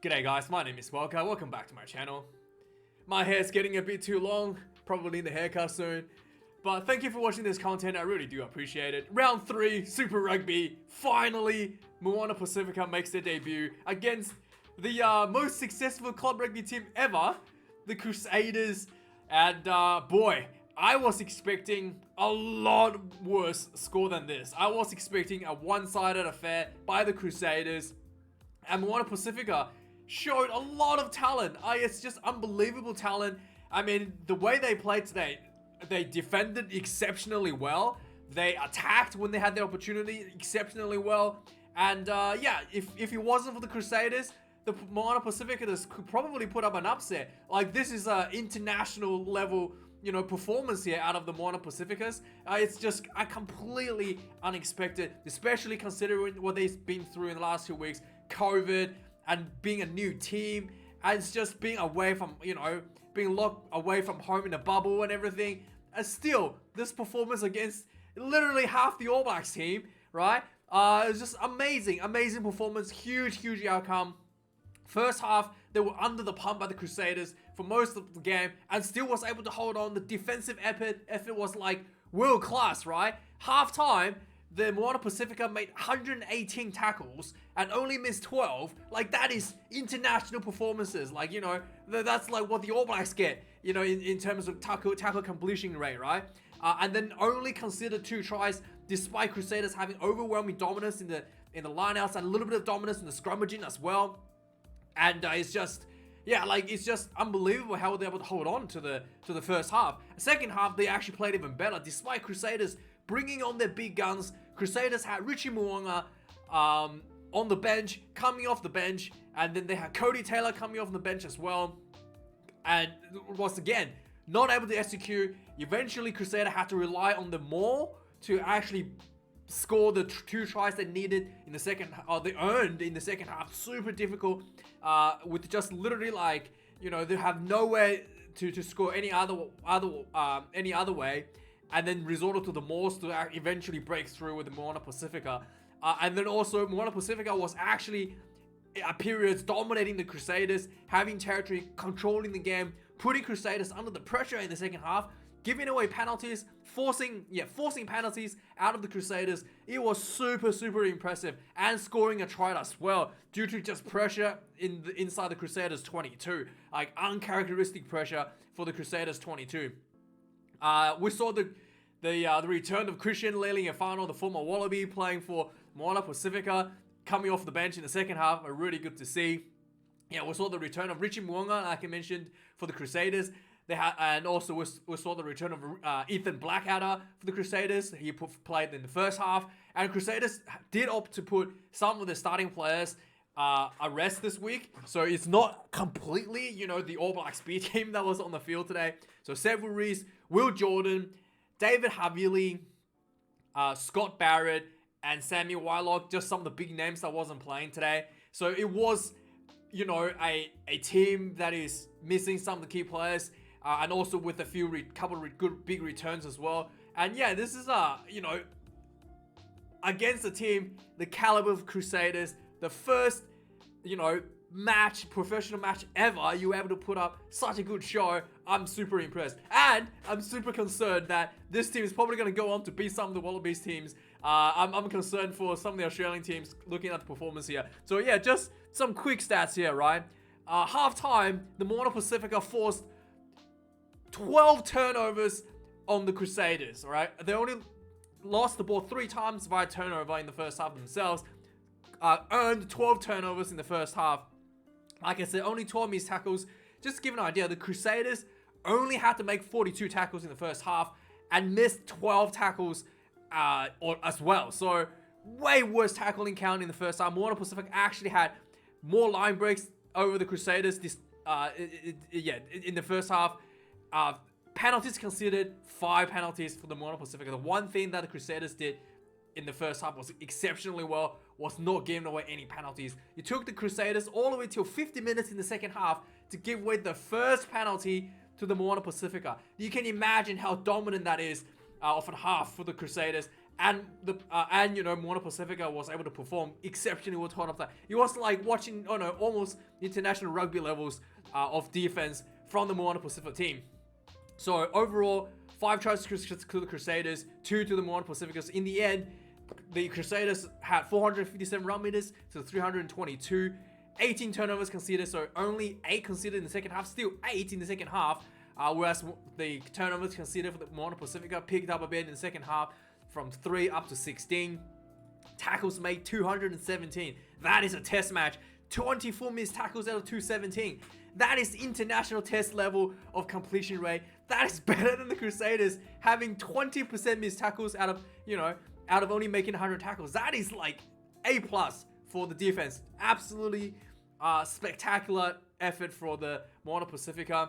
G'day guys, my name is Welker, welcome back to my channel. My hair's getting a bit too long, probably need the haircut soon. But thank you for watching this content, I really do appreciate it. Round 3, Super Rugby, finally, Moana Pasifika makes their debut against the most successful club rugby team ever, the Crusaders. And boy, I was expecting a lot worse score than this. I was expecting a one-sided affair by the Crusaders. And Moana Pasifika showed a lot of talent. It's just unbelievable talent. I mean, the way they played today, they defended exceptionally well. They attacked when they had the opportunity exceptionally well. And yeah, if it wasn't for the Crusaders, the Moana Pasifika could probably put up an upset. Like, this is an international level, you know, performance here out of the Moana Pasifikas. It's just completely unexpected, especially considering what they've been through in the last 2 weeks. COVID and being a new team, and it's just being away from, you know, being locked away from home in a bubble and everything. And still, this performance against literally half the All Blacks team, right? It was just amazing performance, huge outcome. First half, they were under the pump by the Crusaders for most of the game and still was able to hold on. The defensive effort was like world class, right? Half time, the Moana Pasifika made 118 tackles and only missed 12. Like, that is international performances. Like, you know, that's like what the All Blacks get, you know, in terms of tackle completion rate, right? And then only considered 2 tries despite Crusaders having overwhelming dominance in the lineouts and a little bit of dominance in the scrummaging as well. And it's just, yeah, like, it's just unbelievable how they were able to hold on to the first half. Second half, they actually played even better despite Crusaders bringing on their big guns. Crusaders had Richie Moana on the bench, coming off the bench, and then they had Cody Taylor coming off the bench as well. And once again, not able to execute. Eventually, Crusader had to rely on the maul to actually score the 2 tries they needed in the second, they earned in the second half. Super difficult, with just literally, like, you know, they have no way to score any other way. And then resorted to the mauls to eventually break through with the Moana Pasifika. And then also, Moana Pasifika was actually, at periods, dominating the Crusaders, having territory, controlling the game, putting Crusaders under the pressure in the second half, giving away penalties, forcing penalties out of the Crusaders. It was super impressive, and scoring a try as well due to just pressure inside the Crusaders 22, like uncharacteristic pressure for the Crusaders 22. We saw the return of Christian Leali'ifano, the former Wallaby, playing for Moana Pasifika, coming off the bench in the second half. Really good to see. Yeah, we saw the return of Richie Moana, like I mentioned, for the Crusaders. And also we saw the return of Ethan Blackadder for the Crusaders. He played in the first half. And Crusaders did opt to put some of the starting players a rest this week. So it's not completely, you know, the All Blacks B team that was on the field today. So Seth Rees, Will Jordan, David Havili, Scott Barrett, and Sammy Wylock, just some of the big names that wasn't playing today. So it was, you know, a team that is missing some of the key players, and also with a couple of good big returns as well. And yeah, this is you know, against the team, the caliber of Crusaders, the first, you know, professional match ever, you were able to put up such a good show. I'm super impressed, and I'm super concerned that this team is probably going to go on to beat some of the Wallabies teams. I'm concerned for some of the Australian teams looking at the performance here. So yeah, just some quick stats here, right? Half time, the Moana Pasifika forced 12 turnovers on the Crusaders. All right, they only lost the ball 3 times via turnover in the first half themselves. Earned 12 turnovers in the first half. Like I said, only 12 missed tackles. Just to give an idea, the Crusaders only had to make 42 tackles in the first half and missed 12 tackles as well. So way worse tackling count in the first half. Moana Pasifika actually had more line breaks over the Crusaders in the first half. Penalties considered, 5 penalties for the Moana Pasifika. The one thing that the Crusaders did in the first half was exceptionally well, was not giving away any penalties. It took the Crusaders all the way till 50 minutes in the second half to give away the first penalty to the Moana Pasifika. You can imagine how dominant that is of a half for the Crusaders. and Moana Pasifika was able to perform exceptionally well to that. It was like watching almost international rugby levels of defense from the Moana Pasifika team. So overall, 5 tries to the Crusaders, 2 to the Moana Pacificas. In the end, the Crusaders had 457 run meters to 322, 18 turnovers conceded, so only 8 conceded in the second half, still 8 in the second half, whereas the turnovers conceded for the Moana Pasifika picked up a bit in the second half from 3 up to 16. Tackles made 217. That is a test match. 24 missed tackles out of 217. That is international test level of completion rate. That is better than the Crusaders having 20% missed tackles out of only making 100 tackles. That is like A+ for the defense. Absolutely spectacular effort for the Moana Pasifika.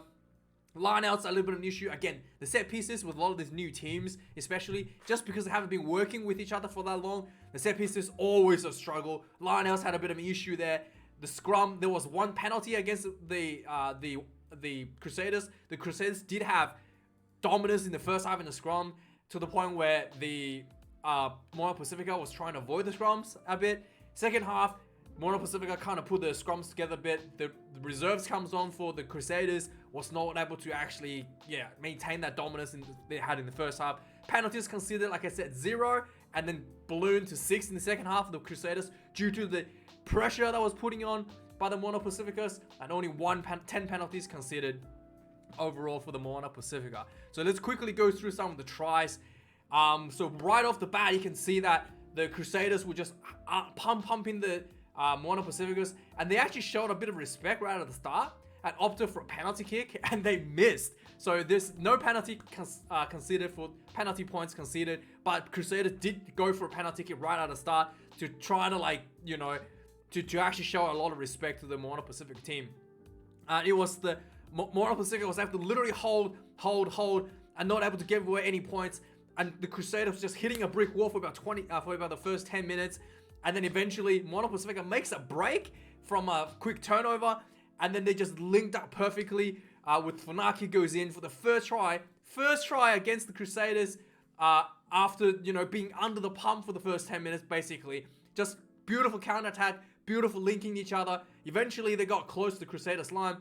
Lineouts are a little bit of an issue. Again, the set pieces with a lot of these new teams, especially just because they haven't been working with each other for that long, the set pieces always a struggle. Lineouts had a bit of an issue there. The scrum, there was 1 penalty against the Crusaders. The Crusaders did have dominance in the first half in the scrum to the point where the Moana Pasifika was trying to avoid the scrums a bit. Second half, Moana Pasifika kind of put the scrums together a bit. The reserves comes on for the Crusaders, was not able to actually maintain that dominance they had in the first half. Penalties considered, like I said, 0, and then ballooned to 6 in the second half of the Crusaders due to the pressure that was putting on by the Moana Pacificas, and only 10 penalties considered overall for the Moana Pasifika. So let's quickly go through some of the tries. So right off the bat, you can see that the Crusaders were just pumping the Moana Pacificas, and they actually showed a bit of respect right at the start and opted for a penalty kick, and they missed. So there's no penalty considered for penalty points conceded, but Crusaders did go for a penalty kick right at the start to try to to actually show a lot of respect to the Moana Pasifika team. It was the Moana Pasifika was able to literally hold, and not able to give away any points. And the Crusaders was just hitting a brick wall for about the first 10 minutes. And then eventually, Moana Pasifika makes a break from a quick turnover. And then they just linked up perfectly with Funaki goes in for the first try. First try against the Crusaders after, being under the pump for the first 10 minutes, basically. Just beautiful counter-attack, beautiful linking each other. Eventually, they got close to the Crusaders line.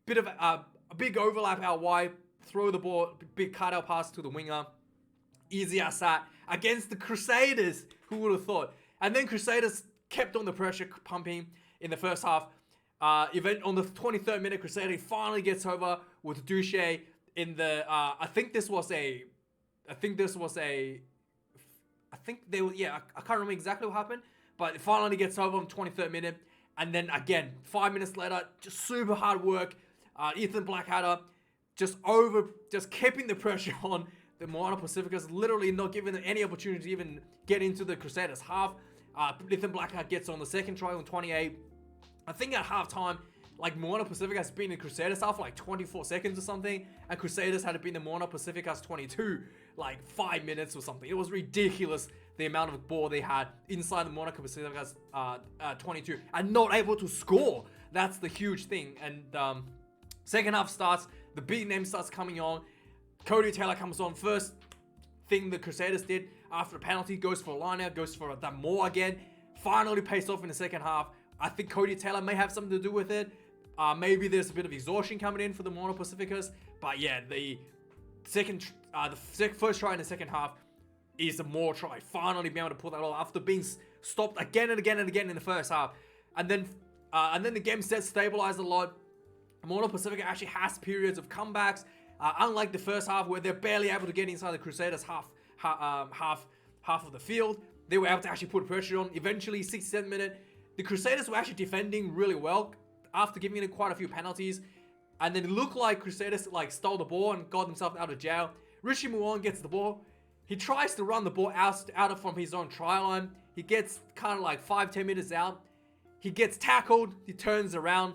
Bit of a big overlap out wide. Throw the ball, big cutout pass to the winger. Easy as that. Against the Crusaders, who would have thought? And then Crusaders kept on the pressure pumping in the first half. On the 23rd minute, Crusader finally gets over with Duche in the. I can't remember exactly what happened, but it finally gets over on the 23rd minute. And then again, 5 minutes later, just super hard work. Ethan Blackadder just keeping the pressure on the Moana Pacificas, literally not giving them any opportunity to even get into the Crusaders half. Ethan Blackadder gets on the second try on 28. I think at halftime, Moana Pasifika has been in Crusaders half for 24 seconds or something, and Crusaders had been in Moana Pacifica's 22, 5 minutes or something. It was ridiculous the amount of ball they had inside the Moana Pacifica's 22 and not able to score. That's the huge thing. And second half starts, the big name starts coming on. Cody Taylor comes on. First thing the Crusaders did after a penalty, goes for a line-out, goes for that more again. Finally pays off in the second half. I think Cody Taylor may have something to do with it. Maybe there's a bit of exhaustion coming in for the Moana Pacificas. But yeah, the first try in the second half is a more try. Finally being able to pull that off after being stopped again and again and again in the first half. And then the game set stabilized a lot. Moana Pasifika actually has periods of comebacks. Unlike the first half where they're barely able to get inside the Crusaders half of the field, they were able to actually put pressure on. Eventually, 67th minute, the Crusaders were actually defending really well after giving it quite a few penalties, and then it looked like Crusaders stole the ball and got themselves out of jail. Rishi Muon gets the ball. He tries to run the ball out from his own try line. He gets kind of 5-10 meters out. He gets tackled. He turns around.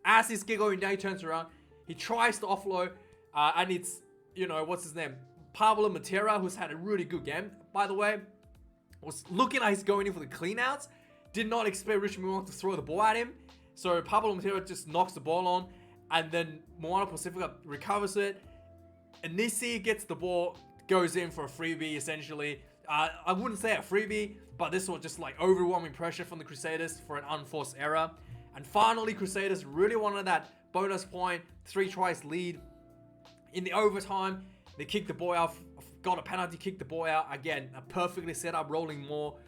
As he's going down, he turns around. He tries to offload. And it's, what's his name? Pablo Matera, who's had a really good game, by the way. Was looking like he's going in for the cleanouts. Did not expect Richard Moana to throw the ball at him. So Pablo Matera just knocks the ball on. And then Moana Pasifika recovers it. Anisi gets the ball, goes in for a freebie, essentially. I wouldn't say a freebie, but this was just like overwhelming pressure from the Crusaders for an unforced error. And finally, Crusaders really wanted that bonus point, 3 tries lead. In the overtime, they kicked the ball out, got a penalty, kicked the ball out. Again, a perfectly set up rolling maul.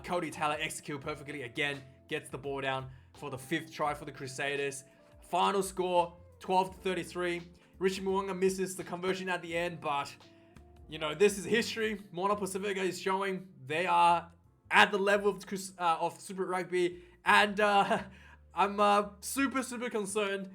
Cody Taylor executed perfectly again, gets the ball down for the 5th try for the Crusaders. Final score, 12-33. Richie Moana misses the conversion at the end, but you know, this is history. Moana Pasifika is showing they are at the level of Super Rugby, and I'm super concerned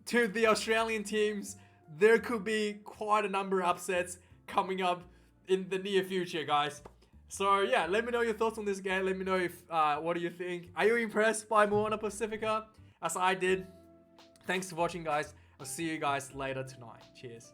to the Australian teams. There could be quite a number of upsets coming up in the near future, guys. So yeah, let me know your thoughts on this game. Let me know if what do you think? Are you impressed by Moana Pasifika as I did? Thanks for watching, guys. I'll see you guys later tonight. Cheers.